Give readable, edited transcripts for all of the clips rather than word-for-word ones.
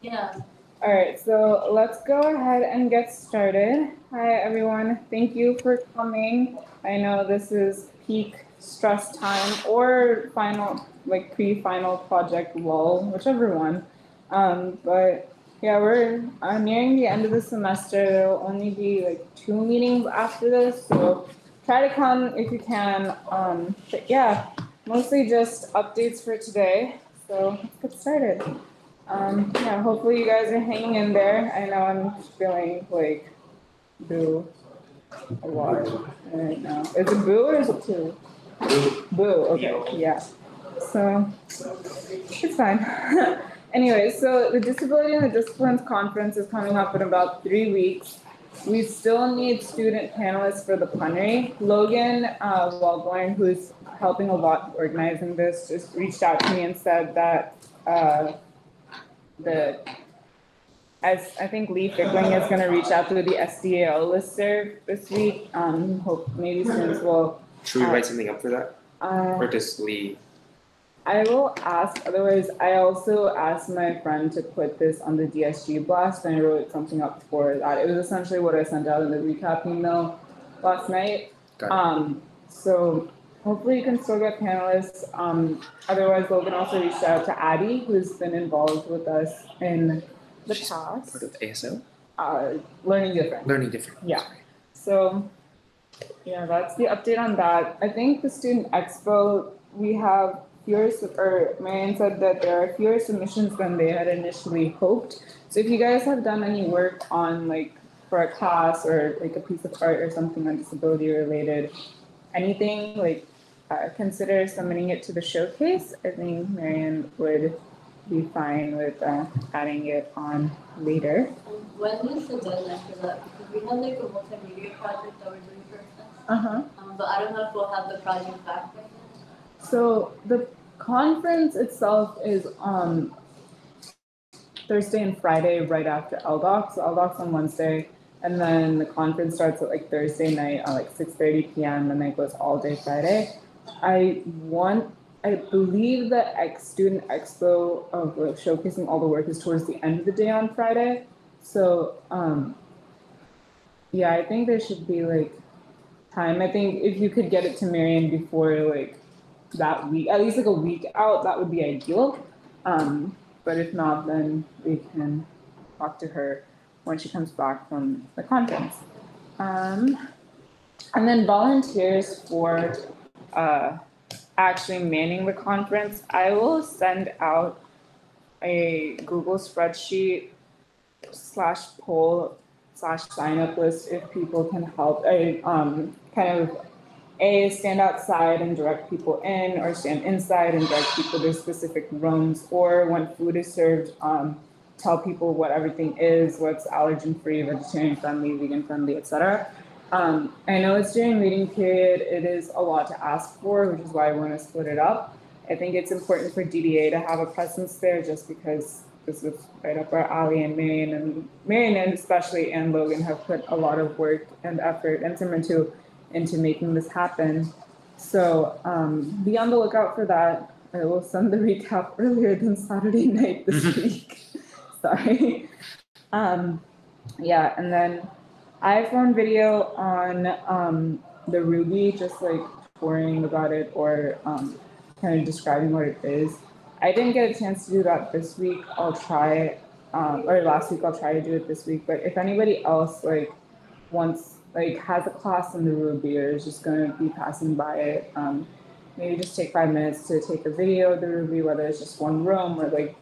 Yeah. All right, so let's go ahead and get started. Hi, everyone. Thank you for coming. I know this is peak stress time or final, like pre-final project lull, whichever one. But yeah, we're nearing the end of the semester. There will only be like 2 meetings after this, so try to come if you can. But yeah, mostly just updates for today. So let's get started. Yeah, hopefully you guys are hanging in there. I know I'm feeling like boo a lot right now. Is it boo or is it two? Boo, okay, yeah. So it's fine. Anyway, so the Disability and the Disciplines Conference is coming up in about 3 weeks. We still need student panelists for the plenary. Logan Wellborn, who's helping a lot organizing this, just reached out to me and said that the as I think Lee Fickling is going to reach out to the SDAO listserv this week. Hope maybe students will. Should we write something up for that? Or just Lee? I will ask. Otherwise, I also asked my friend to put this on the DSG blast, and I wrote something up for that. It was essentially what I sent out in the recap email last night. So hopefully you can still get panelists. Otherwise, Logan also reached out to Addie, who's been involved with us in the past. Part of ASO? Learning different. Learning different. Yeah. So yeah, that's the update on that. I think the student expo, we have fewer, or Marianne said that there are fewer submissions than they had initially hoped. So if you guys have done any work on like for a class or like a piece of art or something on disability related, anything like consider submitting it to the showcase. I think Marianne would be fine with adding it on later. When is the deadline for that? Because we have like a multimedia project that we're doing for class. But I don't know if we'll have the project back by then. So the conference itself is Thursday and Friday right after LDOC. So LDOC's on Wednesday, and then the conference starts at like Thursday night at like 6:30 p.m. and then goes all day Friday. I believe the student expo of showcasing all the work is towards the end of the day on Friday. So yeah, I think there should be like time. I think if you could get it to Marianne before like that week, at least like a week out, that would be ideal. But if not, then we can talk to her when she comes back from the conference. And then volunteers for actually manning the conference, I will send out a Google spreadsheet / poll / sign up list if people can help. Stand outside and direct people in, or stand inside and direct people to specific rooms, or when food is served, tell people what everything is, what's allergen free, vegetarian friendly, vegan friendly, etc. I know it's during reading period. It is a lot to ask for, which is why I want to split it up. I think it's important for DDA to have a presence there just because this is right up our alley, and Marianne especially and Logan have put a lot of work and effort into making this happen. So be on the lookout for that. I will send the recap earlier than Saturday night this week. Sorry. Yeah, and then iPhone video on the Ruby, just like touring about it or kind of describing what it is. I didn't get a chance to do that this week. I'll try, or last week, I'll try to do it this week. But if anybody else like has a class in the Ruby or is just going to be passing by it, maybe just take 5 minutes to take a video of the Ruby, whether it's just one room or like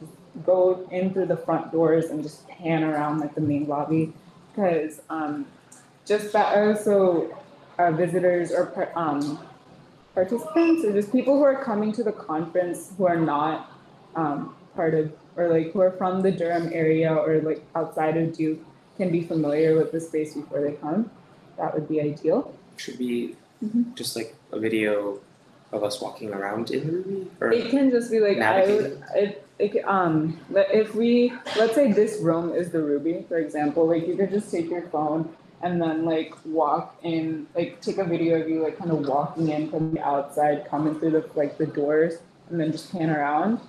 go in through the front doors and just pan around like the main lobby, because just that also visitors or participants or just people who are coming to the conference who are not part of or like who are from the Durham area or like outside of Duke can be familiar with the space before they come. That would be ideal. Should be just like a video of us walking around in the Ruby? Or it can just be like, if we, let's say this room is the Ruby, for example, like you could just take your phone and then like walk in, like take a video of you like kind of walking in from the outside, coming through the doors, and then just pan around.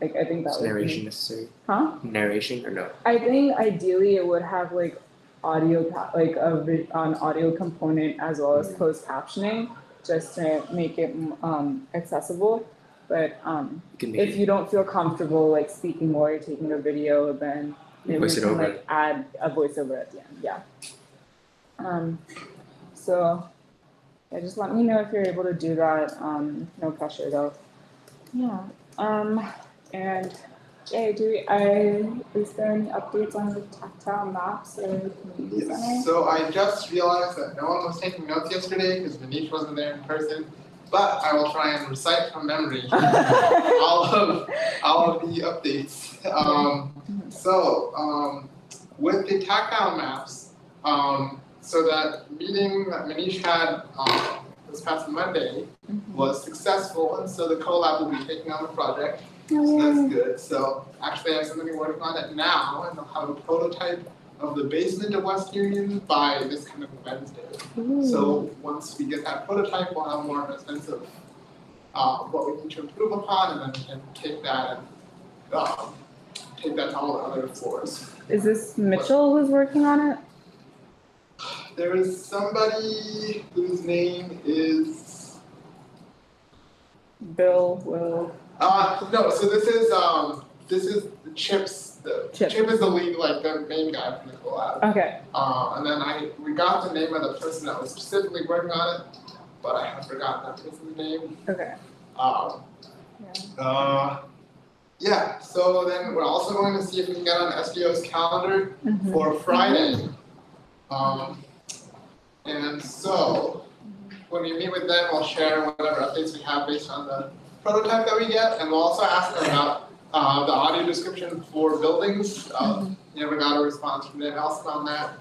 Like, I think that Is would narration be, necessary? huh? Narration or no? I think ideally it would have like an audio component as well as closed captioning, just to make it accessible. But You can make if you don't feel comfortable like speaking while you're taking a video, then maybe Voice we it can over. like add a voiceover at the end. Yeah. So yeah, just let me know if you're able to do that. No pressure though. Yeah. And Jay, is there any updates on the tactile maps or community center? Yes. So I just realized that no one was taking notes yesterday because Manish wasn't there in person. But I will try and recite from memory all of the updates. With the tactile maps, so that meeting that Manish had this past Monday was successful, and so the collab will be taking on the project. So that's good. So actually I have somebody working on it now, and they'll have a prototype of the basement of West Union by this kind of Wednesday. So once we get that prototype, we'll have more of a sense of what we need to improve upon, and then we can take that and take that to all the other floors. Is this Mitchell who's working on it? There is somebody whose name is Bill, Will. No, so this is the Chips. Chip is the lead, like the main guy from the collab. Okay. And then we got the name of the person that was specifically working on it, but I have forgotten that person's name. Okay. Yeah, so then we're also going to see if we can get on SDO's calendar for Friday. And so when we meet with them, we'll share whatever updates we have based on the prototype that we get, and we'll also ask them about the audio description for buildings. We got a response from Dave Elson on that.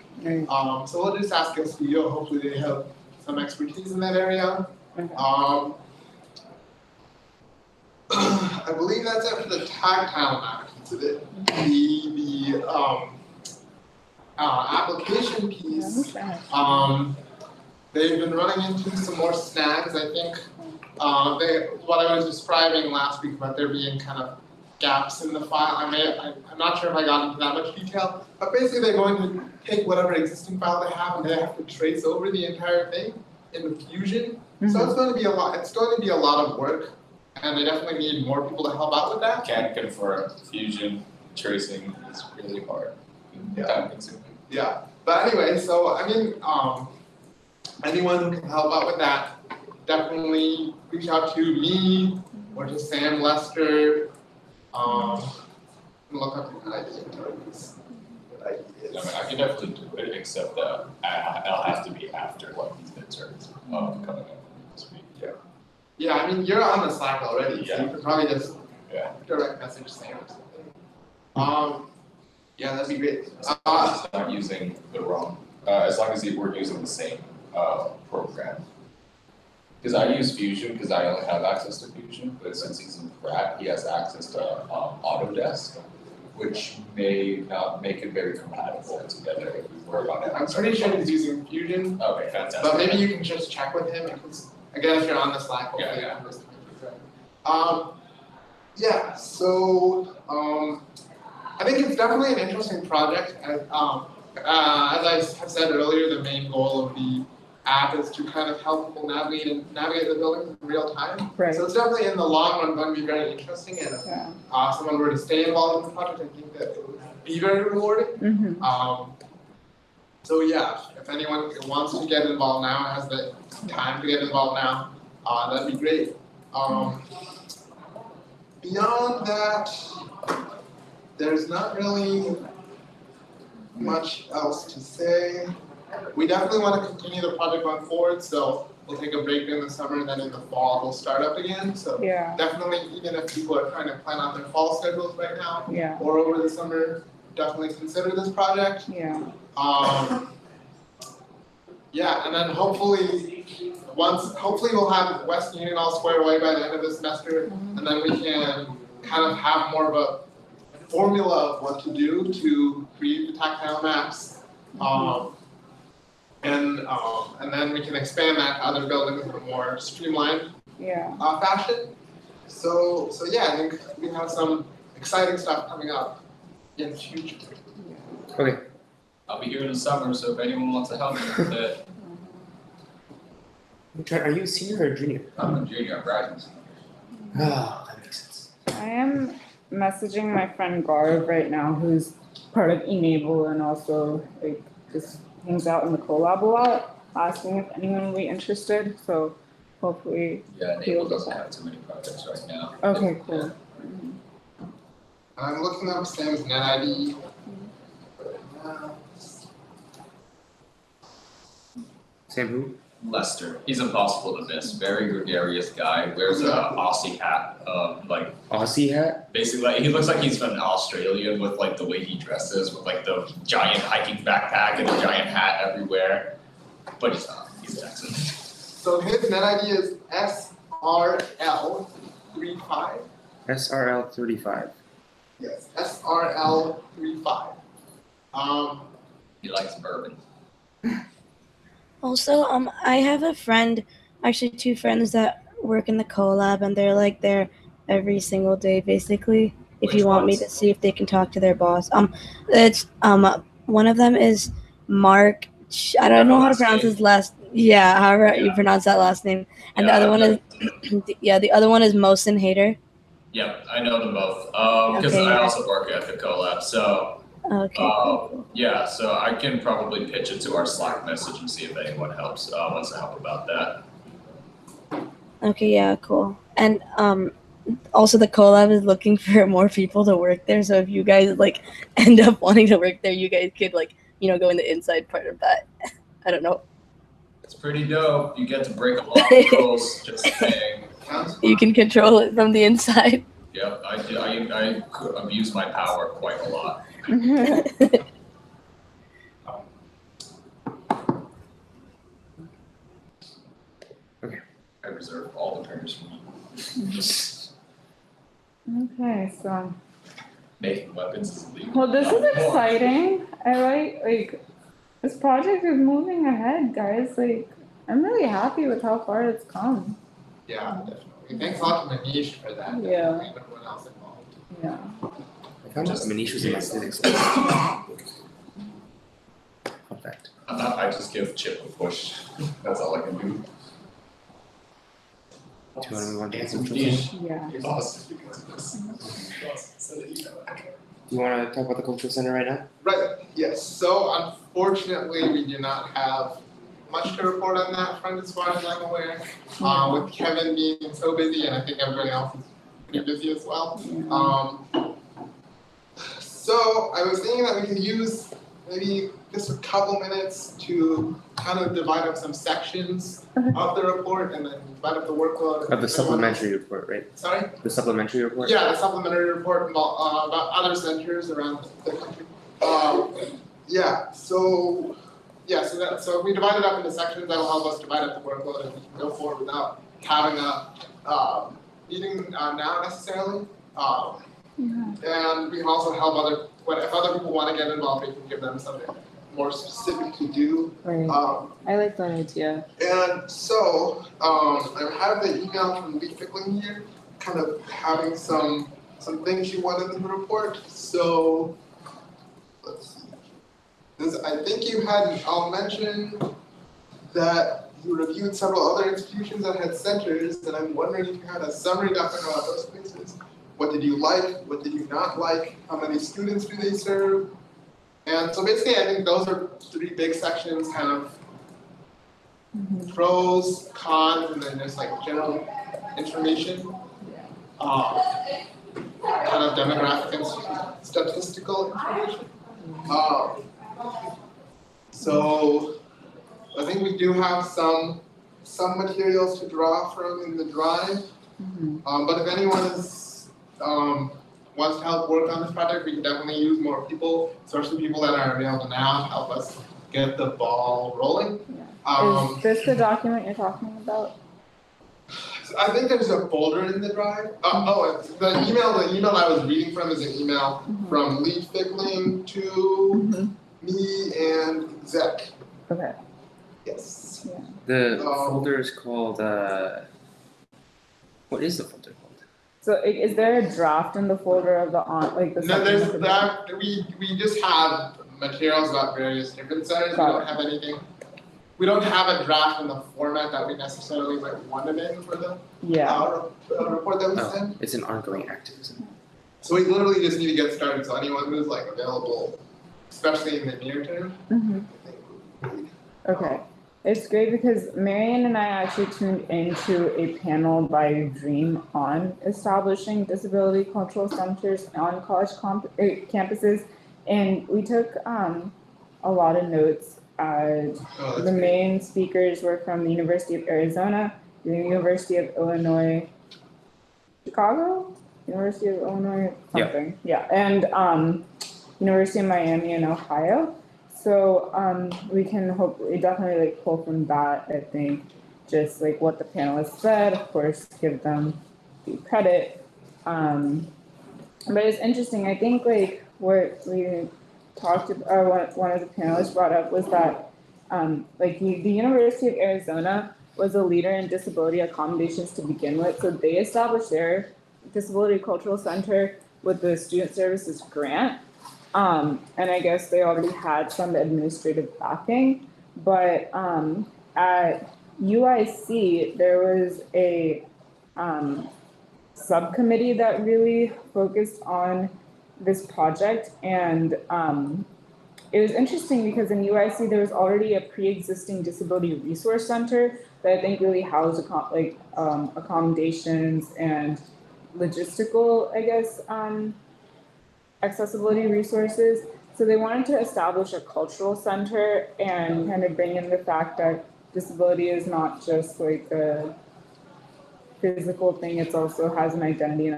So we'll just ask SDO, hopefully they have some expertise in that area. I believe that's it for the tactile map. So the application piece, they've been running into some more snags. I think what I was describing last week about there being kind of gaps in the file. I'm not sure if I got into that much detail, but basically they're going to take whatever existing file they have and they have to trace over the entire thing in the Fusion. So it's going to be a lot. It's going to be a lot of work, and they definitely need more people to help out with that. Can't confirm. Fusion tracing is really hard. Time consuming. Yeah, but anyway, so I mean, anyone who can help out with that, definitely reach out to me or to Sam Lester. Look up the ideas. I can definitely do it, except that I'll have to be after these midterms coming up this week. Yeah, I mean, you're on the Slack already, so you could probably just direct message Sam or something. Yeah, that'd be great. Not using the wrong, as long as we're using the same program. Because I use Fusion because I only have access to Fusion, but since he's in Pratt, he has access to Autodesk, which may not make it very compatible together if we work on it. I'm pretty sure he's using Fusion. Okay, fantastic. But maybe you can just check with him because, again, if you're on the Slack, so I think it's definitely an interesting project. As I have said earlier, the main goal of the app is to kind of help people navigate the buildings in real time. Right. So it's definitely in the long run going to be very interesting, and if someone were to stay involved in the project, I think that it would be very rewarding. So yeah, if anyone wants to get involved now, has the time to get involved now, that'd be great. Beyond that, there's not really much else to say. We definitely want to continue the project going forward, so we'll take a break during the summer, and then in the fall we'll start up again. So definitely, even if people are trying to plan out their fall schedules right now, or over the summer, definitely consider this project. And then hopefully we'll have West Union all squared away by the end of the semester, and then we can kind of have more of a formula of what to do to create the tactile maps. And then we can expand that to other buildings in a more streamlined fashion. So yeah, I think we have some exciting stuff coming up in the future. Okay. I'll be here in the summer, so if anyone wants to help me with it, Are you a senior or a junior? I'm a junior, I'm graduating. Oh, that makes sense. I am messaging my friend Garv right now, who's part of Enable and also like just hangs out in the collab a lot, asking if anyone would be interested. So hopefully. Yeah, Enable doesn't have too many projects right now. Okay, cool. I'm looking up Sam's NetID. Sam who? Lester, he's impossible to miss. Very gregarious guy. Wears a Aussie hat, like Aussie hat? basically like, he looks like he's from Australian with like the way he dresses, with like the giant hiking backpack and a giant hat everywhere. But he's not. He's Texan. So his NetID is SRL35. SRL35. Yes, SRL35. He likes bourbon. Also, I have a friend, actually 2 friends that work in the collab, and they're like there every single day, basically. If Which you want me ones? to see if they can talk to their boss. It's one of them is Mark. I don't know how to pronounce his last. Yeah, however you pronounce that last name. And Yeah, the other one is, the other one is Mosin Hater. Yep, I know them both. Because Okay, I yeah. also work at the collab, so Okay, cool. yeah, so I can probably pitch it to our Slack message and see if anyone wants to help about that. Okay, yeah, cool. And also the collab is looking for more people to work there. So if you guys like end up wanting to work there, you guys could like, go in the inside part of that. I don't know. It's pretty dope. You get to break a lot of rules. Just saying. You can control it from the inside. Yep, I abuse my power quite a lot. Okay. I reserve all the prayers for me. Okay, so Making weapons is illegal. well, this is exciting. I like this project is moving ahead, guys. Like I'm really happy with how far it's come. Yeah, definitely. Thanks a lot to Manish for that. Yeah. And everyone else involved. Yeah. I found out Manish was in my civics class. Fun fact. I just give Chip a push. That's all I can do. Do you want to move on to Dance some with children? me. Yeah. You're lost because of this. So that you know. Do you want to talk about the cultural center right now? Right, yes. So unfortunately, we do not have much to report on that front as far as I'm aware. With Kevin being so busy, and I think everybody else is pretty busy as well. So I was thinking that we could use maybe just a couple minutes to kind of divide up some sections of the report and then divide up the workload. Of the supplementary report, right? Sorry? The supplementary report? Yeah, the supplementary report about other centers around the country. So we divide it up into sections that will help us divide up the workload and we can go forward without having a meeting now necessarily. And we can also help if other people want to get involved, we can give them something more specific to do. Right. I like that idea. And so I have the email from Lee Fickling here, kind of having some things she wanted in the report. So let's see. I think you had mentioned that you reviewed several other institutions that had centers, and I'm wondering if you had a summary document about those places. What did you like? What did you not like? How many students do they serve? And so basically, I think those are 3 big sections, kind of pros, cons, and then there's like general information, kind of demographic and statistical information. So I think we do have some materials to draw from in the drive. But if anyone wants to help work on this project, we can definitely use more people, especially people that are available now to help us get the ball rolling. Is this the document you're talking about? I think there's a folder in the drive. The email I was reading from is an email from Lee Fickling to me and Exec. Okay. Yes. Yeah. The folder is called, what is the folder called? So is there a draft in the folder of the like the? No, there's supplement? that, we just have materials about various different centers, we don't have anything. We don't have a draft in the format that we necessarily wanted in for the report that we sent. It's an ongoing activism. So we literally just need to get started, so anyone who's available, especially in the near term, I think. Okay. It's great because Marian and I actually tuned into a panel by Dream on establishing disability cultural centers on college campuses, and we took a lot of notes. The main speakers were from the University of Arizona, the University of Illinois, Chicago, University of Illinois, something, and University of Miami in Ohio. So we can hopefully definitely pull from that. I think just what the panelists said. Of course, give them the credit. But it's interesting. I think what we talked about, one of the panelists brought up was that the University of Arizona was a leader in disability accommodations to begin with. So they established their Disability Cultural Center with the Student Services Grant. And I guess they already had some administrative backing, but at UIC, there was a subcommittee that really focused on this project. And it was interesting because in UIC, there was already a pre-existing disability resource center that I think really housed accommodations and logistical, I guess, accessibility resources. So they wanted to establish a cultural center and kind of bring in the fact that disability is not just a physical thing, it also has an identity.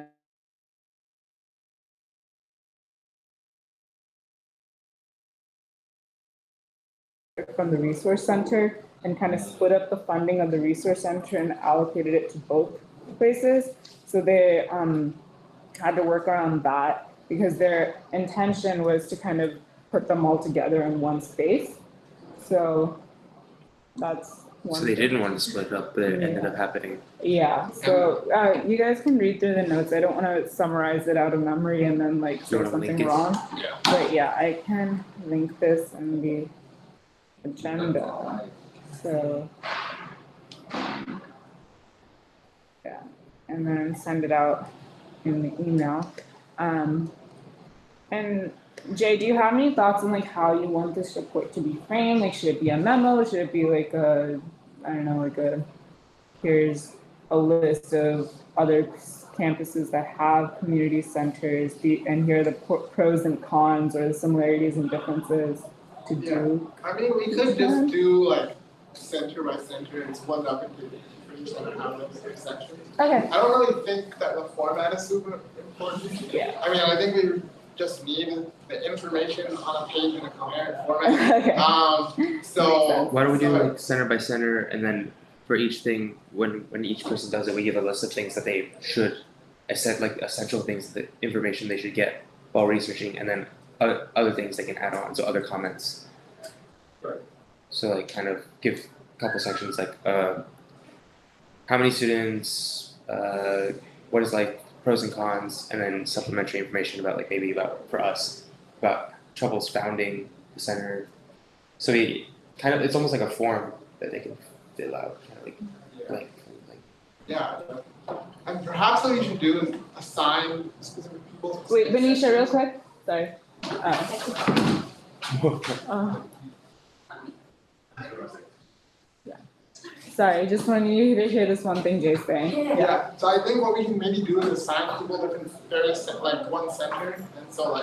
From the resource center and kind of split up the funding of the resource center and allocated it to both places. So they had to work around that, because their intention was to kind of put them all together in one space. So that's one. So they didn't want to split it up, but it ended up happening. Yeah, so you guys can read through the notes. I don't want to summarize it out of memory and then say something wrong. Yeah. But yeah, I can link this in the agenda. So yeah, and then send it out in the email. And Jay, do you have any thoughts on how you want this report to be framed? Should it be a memo? Should it be here's a list of other campuses that have community centers, and here are the pros and cons or the similarities and differences to do? I mean, we could just do center by center and split up into each center have those sections. Okay. I don't really think that the format is super important. Yeah. I mean, I think we just need the information on a page in a coherent format. Okay. So why don't we do center by center, and then for each thing, when each person does it, we give a list of things that they should, essential things, the information they should get while researching, and then other things they can add on, so other comments. Right. So kind of give a couple sections how many students, what is pros and cons, and then supplementary information about maybe for us about troubles founding the center. So we it's almost like a form that they can fill out, Yeah, and perhaps what you should do is assign specific people. Wait, Venetia, real quick. Sorry. Sorry, just wanted you to hear this one thing Jay's saying. Yeah, so I think what we can maybe do is assign people different various one center, and so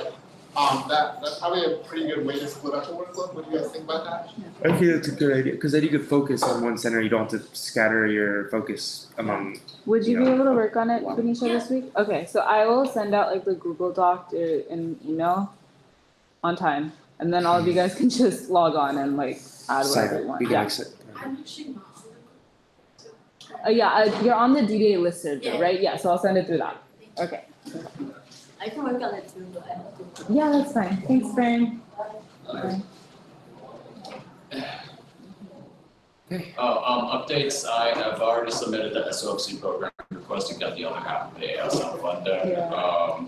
that's probably a pretty good way to split up the workload. What do you guys think about that? I think that's a good idea, because then you could focus on one center. You don't have to scatter your focus among. Would you be able to work on it, Venetia, this week? Okay, so I will send out the Google Doc in email on time, and then all of you guys can just log on and add whatever you want. I'm actually not. You're on the DDA listed, right? Yeah, so I'll send it through that. Okay. I can work on it too, but I have to. Yeah, that's fine. Thanks, Fern. Updates, I have already submitted the SOFC program requesting that the other half of the ASL funding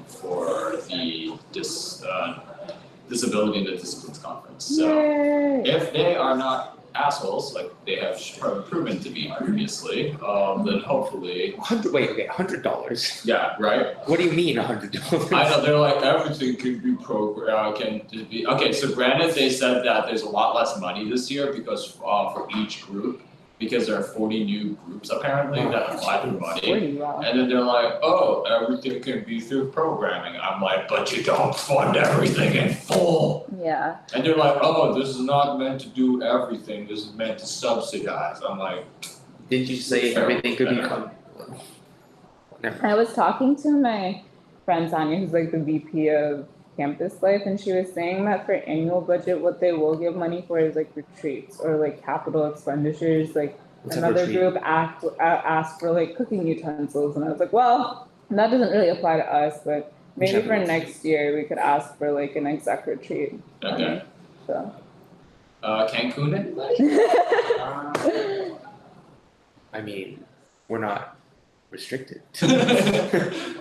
for the Disability and the Disciplines Conference. So if they are not assholes like they have proven to be previously, then hopefully. $100. Yeah, right. What do you mean $100? I know they're like everything can be can be okay. So granted, they said that there's a lot less money this year because for each group. Because there are 40 new groups apparently that apply for money. And then they're like, oh, everything can be through programming. I'm like, but you don't fund everything in full. Yeah. And they're like, oh, this is not meant to do everything. This is meant to subsidize. I'm like, didn't you say everything could be funded? I was talking to my friend Tanya, who's like the VP of Campus Life, and she was saying that for annual budget, what they will give money for is like retreats or like capital expenditures. Like another group asked for like cooking utensils, and I was like, well, that doesn't really apply to us, but maybe for next year we could ask for like an exec retreat. okay. So. Cancun, anybody? I mean, we're not restricted. If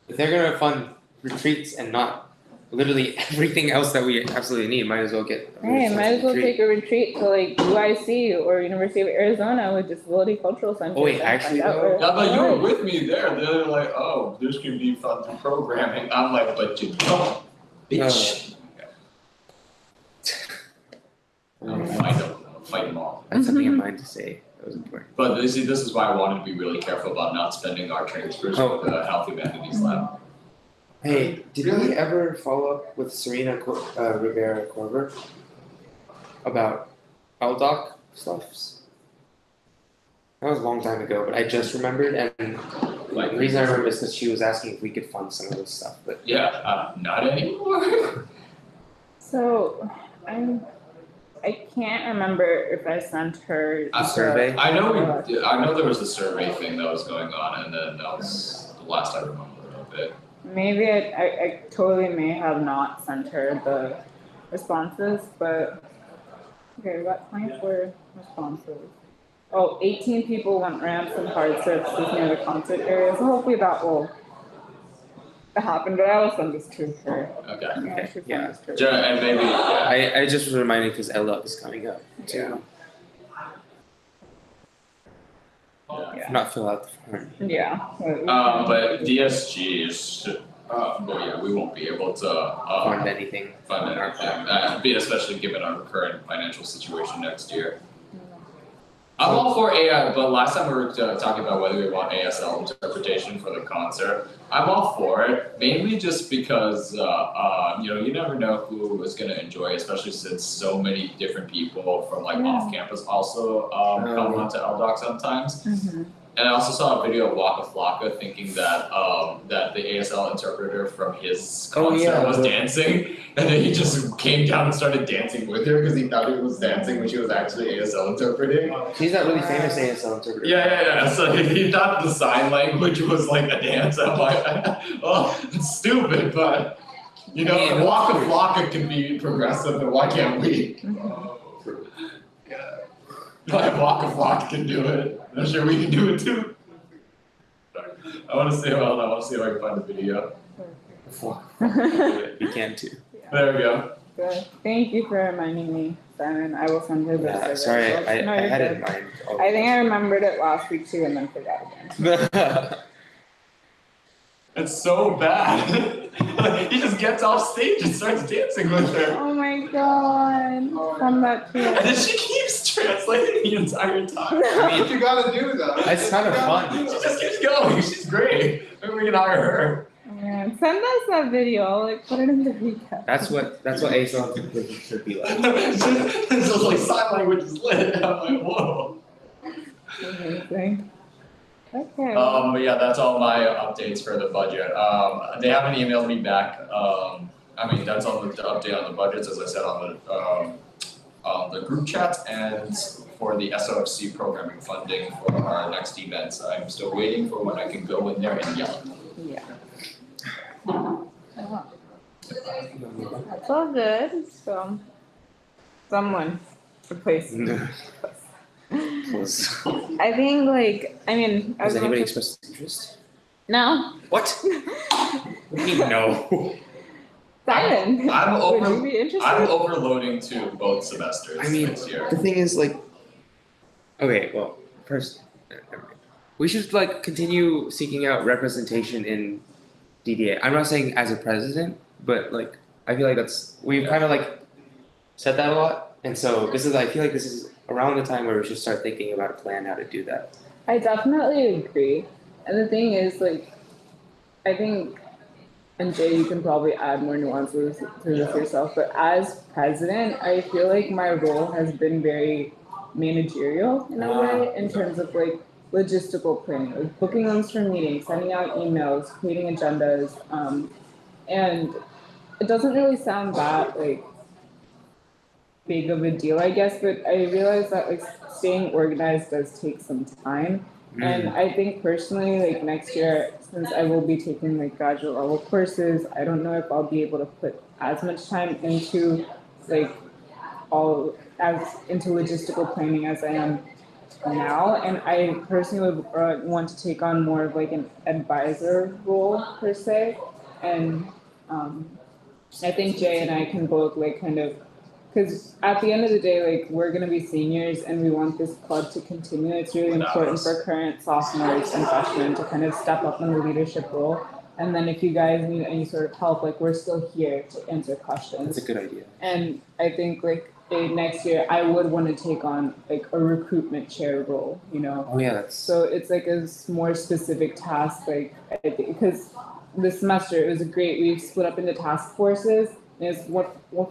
they're gonna fund retreats and not literally everything else that we absolutely need, might as well get. Hey, might as well take a retreat to like UIC or University of Arizona with Disability Cultural Center. Oh wait, actually though. Yeah, but you were with me there. They're like, oh, this can be fun through programming. I'm like, but you don't, bitch. Fight them all. That's something I mind to say. That was important. But this is why I wanted to be really careful about not spending our transfers with the Health Humanities Lab. Hey, did we ever follow up with Serena Rivera Corver about LDOC stuffs? That was a long time ago, but I just remembered, and like the reason I remember is because she was asking if we could fund some of this stuff. But yeah, not anymore. So I can't remember if I sent her a survey. I know there was a survey thing that was going on, and then that was the last I remember of it. Maybe I totally may have not sent her the responses, but okay, we got 24 responses. Oh, 18 people want ramps and hard surfaces near the concert area, so hopefully that will happen, but I will send this to her. Okay. Yeah. And maybe I just was reminded because LDOC is coming up too. Yeah. Not fill out the form. Yeah. But DSG is, we won't be able to Fund anything. Especially given our current financial situation next year. I'm all for AI, but last time we were talking about whether we want ASL interpretation for the concert. I'm all for it, mainly just because you never know who is going to enjoy, especially since so many different people from like off campus also come onto LDOC sometimes. Mm-hmm. And I also saw a video of Waka Flocka thinking that that the ASL interpreter from his concert was dancing, and then he just came down and started dancing with her because he thought he was dancing when she was actually ASL interpreting. She's that really famous ASL interpreter. Yeah. So he thought the sign language was like a dance. I'm like, oh, it's stupid, but Waka Flocka can be progressive, and why can't we? Like Waka Flocka can do it. I'm sure we can do it too. I want to see if I can find the video. You can too. There we go. Good. Thank you for reminding me, Simon. I will send her this. Sorry, I had it in mind. I think I remembered it last week too, and then forgot again. It's so bad. He just gets off stage and starts dancing with her. Oh my god. From that too. And then she keeps translating the entire time. That's what you gotta do though. It's kind of fun. She just keeps going. She's great. Maybe we can hire her. Man, send us that video. I'll put it in the recap. That's what ASL should be like. This is like sign language is lit. I'm like, whoa. Amazing. Okay. But yeah, that's all my updates for the budget. They haven't emailed me back. That's on the update on the budgets, as I said on the group chat, and for the SOFC programming funding for our next events. I'm still waiting for when I can go in there and yell. Yeah. That's all good. So, someone replace me. Was I think like I mean, has as anybody much as- expressed interest? No. What? What do you mean no? Simon, I'm would over- you be interested? I'm overloading to both semesters I mean, next year. the thing is like, okay, well, first, we should like continue seeking out representation in DDA. I'm not saying as a president, but like I feel like we've kind of like said that a lot, and so I feel like this is around the time where we should start thinking about a plan how to do that. I definitely agree. And the thing is, like, I think, and Jay, you can probably add more nuances to this yourself, but as president, I feel like my role has been very managerial in a way, in terms of like logistical planning, like booking rooms for meetings, sending out emails, creating agendas, and it doesn't really sound that like big of a deal, I guess, but I realize that like staying organized does take some time. And I think personally, like next year, since I will be taking like graduate level courses, I don't know if I'll be able to put as much time into like into logistical planning as I am now. And I personally would want to take on more of like an advisor role per se. And I think Jay and I can both like kind of, because at the end of the day, like we're gonna be seniors and we want this club to continue. It's really important for current sophomores and freshmen to kind of step up in the leadership role. And then if you guys need any sort of help, like we're still here to answer questions. That's a good idea. And I think like next year I would want to take on like a recruitment chair role, you know? Oh yeah, that's So it's like a more specific task, like I think, because this semester it was we've split up into task forces. And it's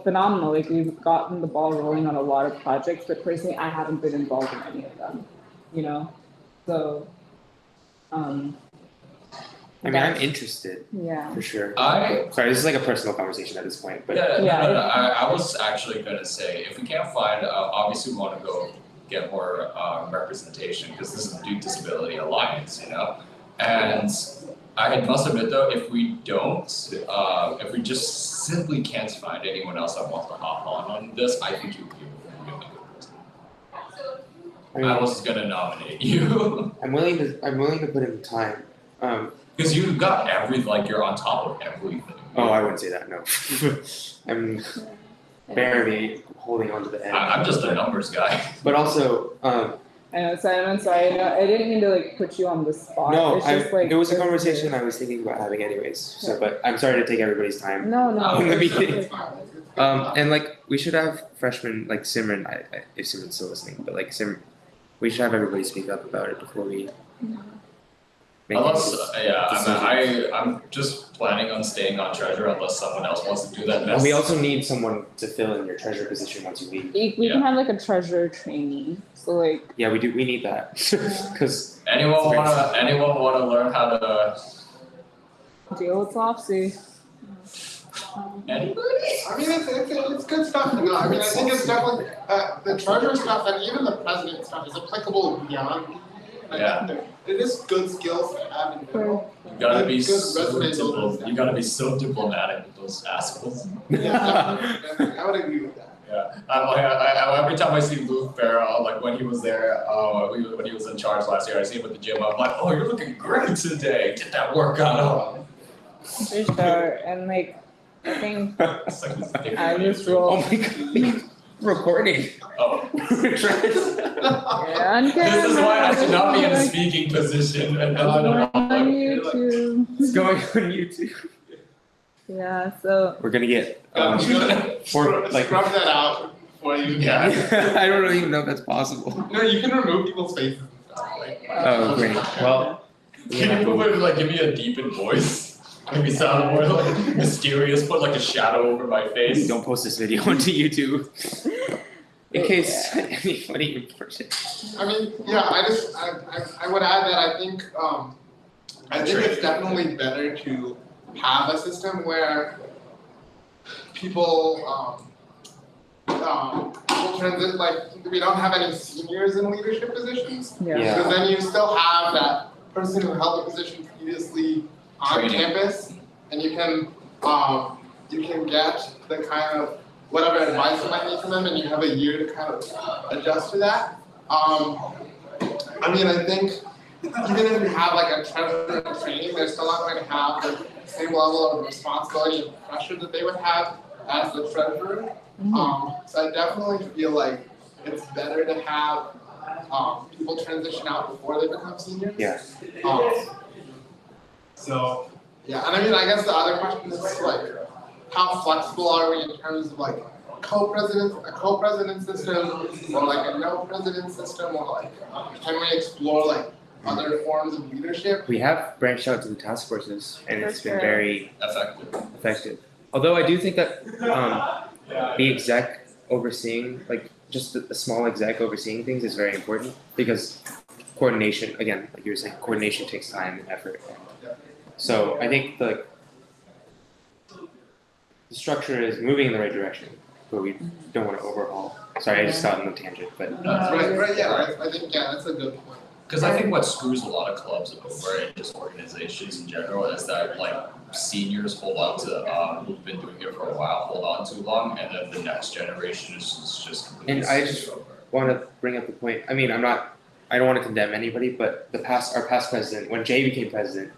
phenomenal. Like we've gotten the ball rolling on a lot of projects, but personally I haven't been involved in any of them. You know? So I mean, I'm interested yeah. for sure. I Sorry, this is like a personal conversation at this point, but Yeah. No. I was actually gonna say if we can't find, obviously we want to go get more representation because this is the Duke Disability Alliance, you know, and I must admit though, if we don't, if we just simply can't find anyone else that wants to hop on this, I think you'd be a really good person. I was gonna nominate you. I'm willing to put in time. Because you've got you're on top of everything. Oh, I wouldn't say that. No, I'm barely holding on to the end. I'm just a numbers guy. But also, I know, Simon, sorry, I didn't mean to like put you on the spot. no, It's just, like, it was a conversation I was thinking about having anyways. So, but I'm sorry to take everybody's time. No. In the beginning. It's fine. And like we should have freshmen like Simran, if Simran's still listening, but like we should have everybody speak up about it before we. Make Unless, decisions. I'm just planning on staying on treasure unless someone else wants to do that And next. we also need someone to fill in your treasure position once you leave. We can have like a treasurer trainee. So like Yeah, we do. We need that because Anyone wanna learn how to? deal with Flopsy. Anybody? I mean, it's good stuff to know. I mean, I think it's definitely, the treasurer stuff and even the president stuff is applicable beyond. Yeah. It is good skills to have in general. You gotta be Good resume so builders. you gotta be so diplomatic with those assholes. Yeah, definitely. I would agree with that. Yeah, I every time I see Lou Farrell, like when he was there, when he was in charge last year, I see him at the gym. I'm like, oh, you're looking great today. Get that workout on. For sure. And like I think It's like this thing I for just me. oh roll my god, recording. Oh, We're trying on camera. this is why I should not be in a speaking position. And then I don't know. on Like, YouTube. It's going on YouTube. Yeah, so We're gonna get Scrub like that out before you. Yeah. I don't even know if that's possible. No, you can remove people's faces and stuff. Like, Oh great. Well, Can you move it like give me a deepened voice? Maybe sound more like mysterious, put like a shadow over my face. don't post this video onto YouTube in case anybody reports it. I mean, yeah, I would add that I think it's definitely better to have a system where people transit, like we don't have any seniors in leadership positions. yeah. Because then you still have that person who held the position previously on Training. campus, and you can get the kind of whatever advice you might need from them, and you have a year to kind of adjust to that. I mean, I think even if you have like a treasurer in training, they're still not going to have the same level of responsibility and pressure that they would have as the treasurer. So I definitely feel like it's better to have people transition out before they become seniors. Yeah. So yeah, and I mean, I guess the other question is like, how flexible are we in terms of like a co-president system, or like a no president system, or like can we explore like other forms of leadership? We have branched out to the task forces, and it's been very effective. Although I do think that the exec overseeing, like just a small exec overseeing things, is very important because coordination, again, like you were saying, coordination takes time and effort. So I think the structure is moving in the right direction, but we don't want to overhaul. Sorry, I just got on the tangent, but Right, yeah, I think that's a good point. Because I think what screws a lot of clubs over and just organizations in general is that like seniors hold on to who've been doing it for a while, hold on too long, and then the next generation is just completely. And I just want to bring up the point. I mean, I don't want to condemn anybody, but our past president, when Jay became president,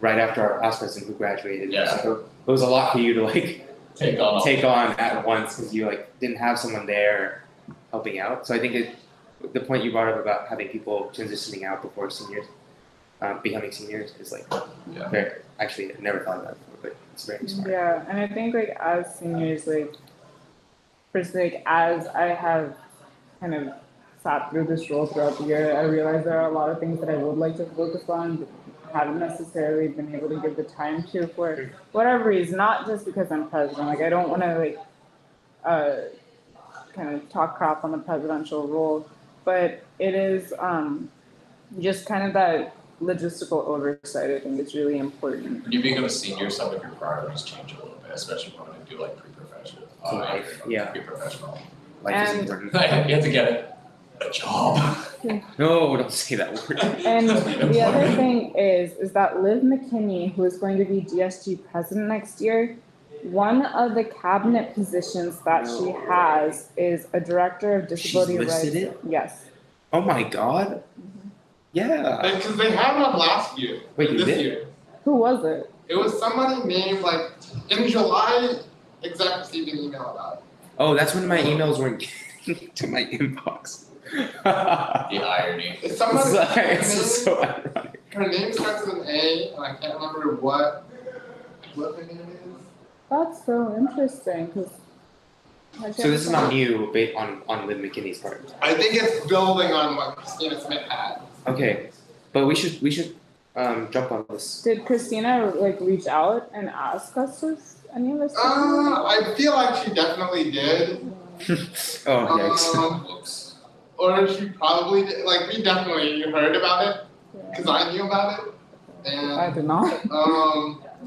right after our past president who graduated, so it was a lot for you to like take on at once because you like didn't have someone there helping out. So I think the point you brought up about having people transitioning out before seniors, becoming seniors, is like very, actually I never thought of that before, but it's very smart. Yeah, and I think like as seniors, like personally, like as I have kind of sat through this role throughout the year, I realize there are a lot of things that I would like to focus on, but haven't necessarily been able to give the time to for whatever reason, not just because I'm president. Like I don't want to like kind of talk crap on the presidential role, but it is just kind of that logistical oversight. I think is really important. When you become a senior, some of your priorities change a little bit, especially when you do like pre-professional. Pre-professional. Life is important. You have to get a job. No, don't say that word. And the other thing is that Liv McKinney, who is going to be DSG president next year, one of the cabinet positions that she has is a director of disability rights. She's listed it? Yes. Oh my god. Yeah. Because they had one last year. Wait, you this did? year. Who was it? It was somebody named like in July. Exec received an email about it. Oh, that's when my emails weren't getting to my inbox. The irony. It's somebody. Sorry, it's just so ironic. Her name starts with an A, and I can't remember what her name is. That's so interesting because. So this is not new based on Liv McKinney's part. I think it's building on what Christina Smith had. Okay, but we should jump on this. Did Christina like reach out and ask us any of this? I feel like she definitely did. Oh yikes! Or she probably did. Like we definitely heard about it because I knew about it. And I did not.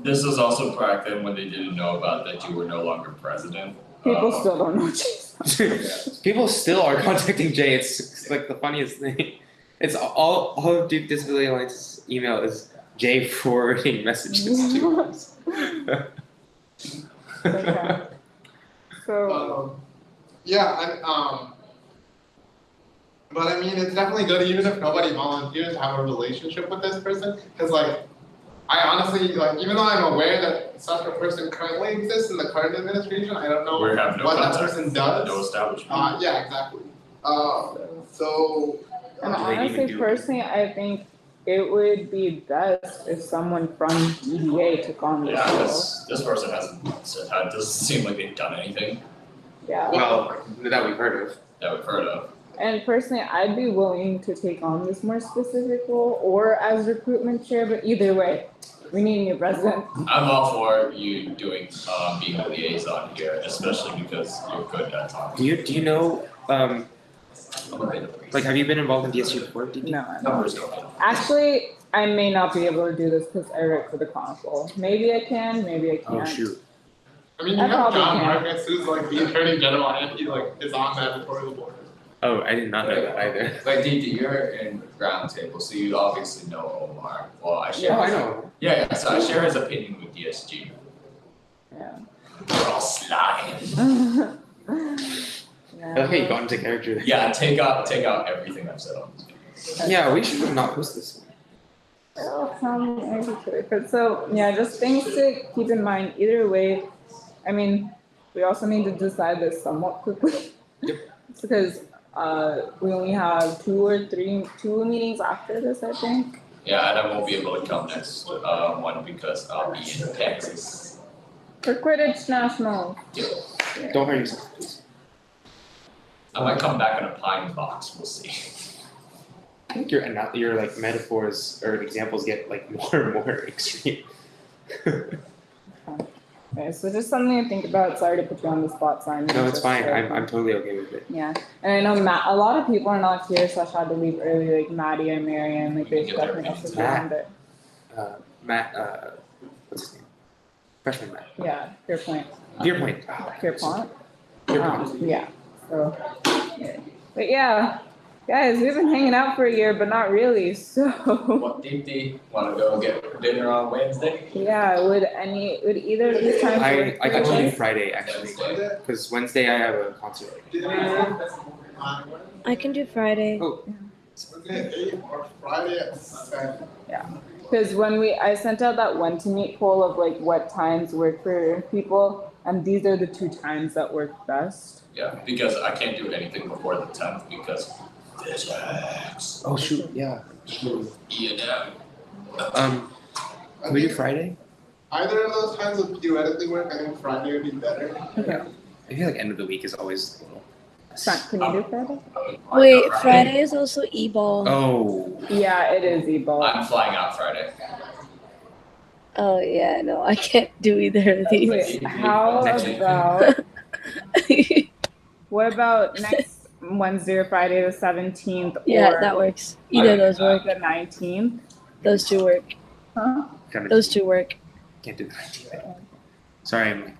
This was also back then when they didn't know about that you were no longer president. People still don't know Jesus. People still are contacting Jay. It's like the funniest thing. It's all of Duke Disability Alliance's email is Jay forwarding messages to us. Okay. So. But I mean, it's definitely good even if nobody volunteers to have a relationship with this person, because like, I honestly, like, even though I'm aware that such a person currently exists in the current administration, I don't know what that person does. No establishment. Yeah, exactly. So. And honestly, personally, I think it would be best if someone from EDA took on this role. This person doesn't seem like they've done anything. Yeah. Well, that we've heard of. And personally, I'd be willing to take on this more specific role or as recruitment chair, but either way, we need a new president. I'm all for you doing being a liaison here, especially because you're good at talking. Do you know like have you been involved in DSG before? No. Actually, I may not be able to do this because I write for the Chronicle. Maybe I can, maybe I can't. Oh shoot. I mean, you have John Marcus, who's like the Attorney General, and he like is on the editorial board. Oh, I did not know that either. Like, Didi, you're in Roundtable, so you obviously know Omar. Well, I share. Oh, I know. Yeah, so I share his opinion with DSG. Yeah. We're all slime. Yeah. like, hey, you got into character. Yeah, take out everything I've said on this video. Yeah, we should not post this. So yeah, just things to keep in mind. Either way, I mean, we also need to decide this somewhat quickly. Yep. Because we only have two meetings after this, I think. Yeah, and I won't be able to come next one because I'll be in Texas. For Quidditch National. Don't hurt yourself, please. I might come back in a pine box. We'll see. I think your like metaphors or examples get like more and more extreme. Okay, so just something to think about. Sorry to put you on the spot, Simon. No, it's fine. I'm totally okay with it. Yeah, and I know a lot of people are not here, so I had to leave early. Like Maddie and Marianne, like they definitely have to Matt. it. Matt, what's his name? Freshman Matt. Yeah, fair point. Pierpoint. Pierpont. Pierpont. Yeah. So, but yeah, guys, we've been hanging out for a year, but not really. So. What Deepti want to go get dinner on Wednesday? Yeah, would either of these times work? I for can you do guys? Friday actually, because Wednesday I have a concert. I can do Friday. Oh, Wednesday at 8 or Friday at 7. Because I sent out that when to meet poll of like what times work for people, and these are the two times that work best. Yeah, because I can't do anything before the 10th because physics. oh shoot, yeah. E&M. Can we do Friday? Either of those times would theoretically work. I think Friday would be better. Yeah. I feel like end of the week is always a little. Can you do Friday? Wait, Friday is also e-ball. Oh. Yeah, it is e-ball. I'm flying out Friday. Oh yeah, no, I can't do either of these. Wait, how Next week. about what about next Wednesday or Friday the 17th? Yeah, or that works. Either of those work. the 19th? Those two work. Huh? Those two work. Can't do the 19th. Sorry,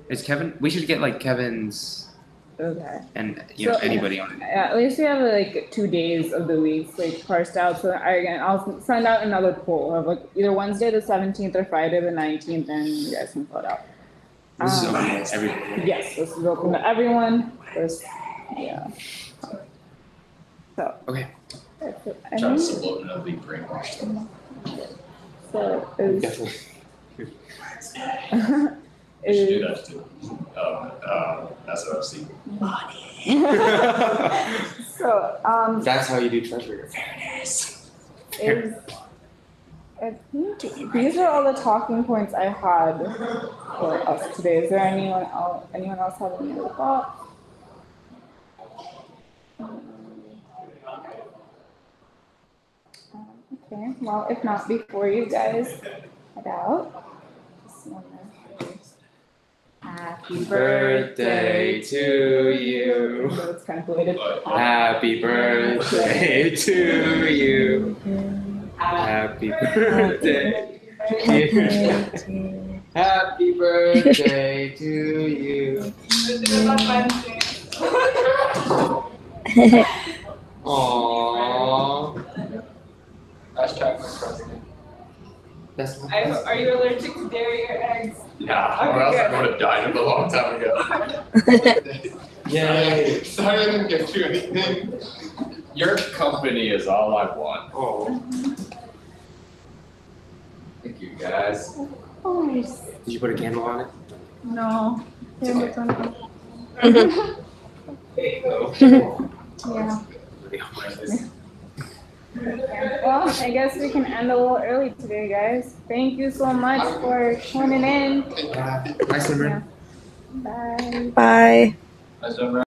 is Kevin? We should get like Kevin's Okay. and you know So, anybody on it. Yeah, at least we have like 2 days of the week like parsed out. So I'll send out another poll of like either Wednesday the 17th or Friday the 19th, and you guys can fill it out. This is open to everybody. Yes, this is open to everyone. Yeah. So. Okay. That's it. Trying to subliminally brainwash them. So is Definitely. We should do that too. SOFC. So That's how you do treasure. is I think these are all the talking points I had for us today. Is there anyone else have any other thoughts? Okay, well, if not, before you guys head out, just wanna happy Birthday to you. That's kind of related. Happy birthday to you. Happy birthday. Happy birthday to you. Aww. Hashtag my president. That's not Are you allergic to dairy or eggs? Nah, or else I would have died a long time ago. Yay. Sorry I didn't get you anything. Your company is all I want. Oh. Thank you guys. Did you put a candle on it? No. It's okay. There you go. Yeah. Well, I guess we can end a little early today, guys. Thank you so much for tuning in. Nice, Limerick. Bye. Bye. Nice done,